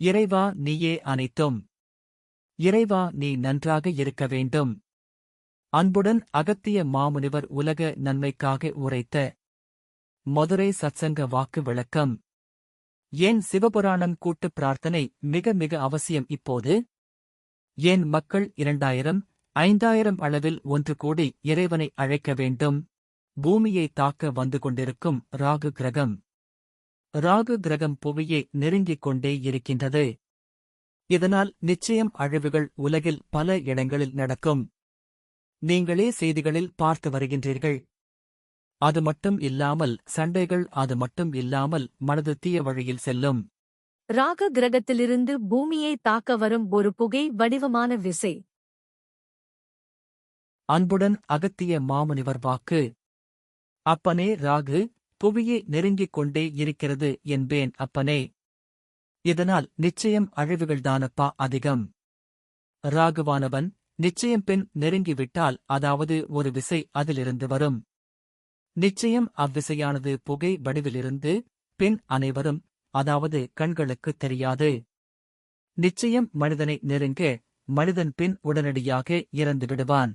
இறைவா நீயே அனைத்தும். இறைவா நீ நன்றாக இருக்க வேண்டும். அன்புடன் அகத்திய மாமுனிவர் உலக நன்மைக்காக உரைத்த மதுரை சத்சங்க வாக்கு விளக்கம். ஏன் சிவபுராணம் கூட்டு பிரார்த்தனை மிக மிக அவசியம் இப்போது? ஏன் மக்கள் 2000, 5000 அளவில் ஒன்று கூடி இறைவனை அழைக்க வேண்டும்? பூமியை தாக்க வந்து கொண்டிருக்கும் ராகு கிரகம். ராகு கிரகம் புவியை நெருங்கிக் கொண்டே இருக்கின்றது. இதனால் நிச்சயம் அழிவுகள் உலகில் பல இடங்களில் நடக்கும். நீங்களே செய்திகளில் பார்த்து வருகின்றீர்கள். அது மட்டும் இல்லாமல் சண்டைகள், அது மட்டும் இல்லாமல் மனது தீய வழியில் செல்லும். ராக கிரகத்திலிருந்து பூமியை தாக்க வரும் ஒரு புகை வடிவமான விசை. அன்புடன் அகத்திய மாமுனிவர் வாக்கு. அப்பனே ராகு, புவியை நெருங்கிக் கொண்டே இருக்கிறது என்பேன் அப்பனே. இதனால் நிச்சயம் அழிவுகள்தானப்பா அதிகம். ராகுவானவன் நிச்சயம் பின் நெருங்கிவிட்டால், அதாவது ஒரு விசை அதிலிருந்து வரும். நிச்சயம் அவ்விசையானது புகை வடிவிலிருந்து பின் அனைவரும், அதாவது கண்களுக்குத் தெரியாது. நிச்சயம் மனிதனை நெருங்க, மனிதன் பின் உடனடியாக இறந்து விடுவான்.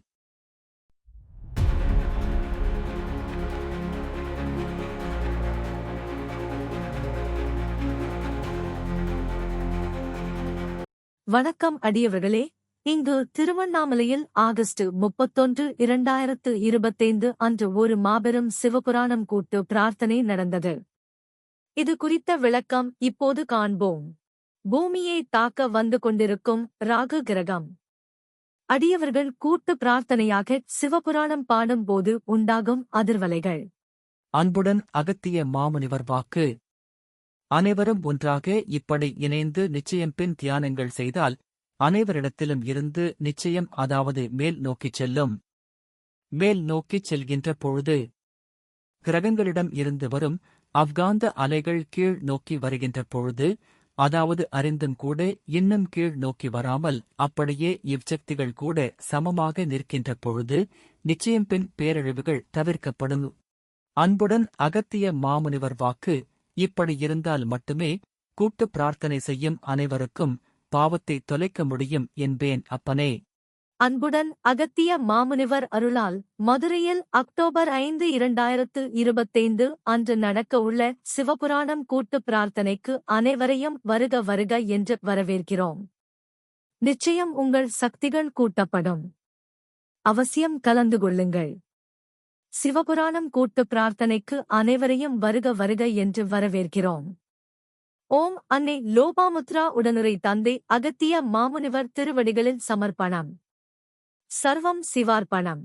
வணக்கம் அடியவர்களே. இங்கு திருவண்ணாமலையில் ஆகஸ்ட் 31, 2025 அன்று ஒரு மாபெரும் சிவபுராணம் கூட்டு பிரார்த்தனை நடந்தது. இது குறித்த விளக்கம் இப்போது காண்போம். பூமியை தாக்க வந்து கொண்டிருக்கும் ராகு கிரகம். அடியவர்கள் கூட்டு பிரார்த்தனையாக சிவபுராணம் பாடும் போது உண்டாகும் அதிர்வலைகள். அன்புடன் அகத்திய மாமுனிவர் வாக்கு. அனைவரும் ஒன்றாக இப்படி இணைந்து நிச்சயம் பின் தியானங்கள் செய்தால் அனைவரிடத்திலும் இருந்து நிச்சயம், அதாவது மேல் நோக்கிச் செல்லும். மேல் நோக்கிச் செல்கின்ற பொழுது கிரகங்களிடம் இருந்து வரும் அவ்காந்த அலைகள் கீழ் நோக்கி வருகின்ற பொழுது, அதாவது அறிந்தும் கூட இன்னும் கீழ் நோக்கி வராமல் அப்படியே இவ்சக்திகள் கூட சமமாக நிற்கின்ற பொழுது நிச்சயம் பின் பேரழிவுகள் தவிர்க்கப்படும். அன்புடன் அகத்திய மாமுனிவர் வாக்கு. இப்படி இருந்தால் மட்டுமே கூட்டு பிரார்த்தனை செய்யும் அனைவருக்கும் பாவத்தை தொலைக்க முடியும் என்பேன் அப்பனே. அன்புடன் அகத்திய மாமுனிவர் அருளால் மதுரையில் அக்டோபர் 5, 2025 அன்று நடக்க உள்ள சிவபுராணம் கூட்டு பிரார்த்தனைக்கு அனைவரையும் வருக வருக என்று வரவேற்கிறோம். நிச்சயம் உங்கள் சக்திகள் கூட்டப்படும். அவசியம் கலந்து கொள்ளுங்கள். சிவபுராணம் கூட்டு பிரார்த்தனைக்கு அனைவரையும் வருக வருக என்று வரவேற்கிறோம். ஓம் அன்னை லோபாமுத்ரா உடனுரை தந்தை அகத்திய மாமுனிவர் திருவடிகளில் சமர்ப்பணம். சர்வம் சிவார்ப்பணம்.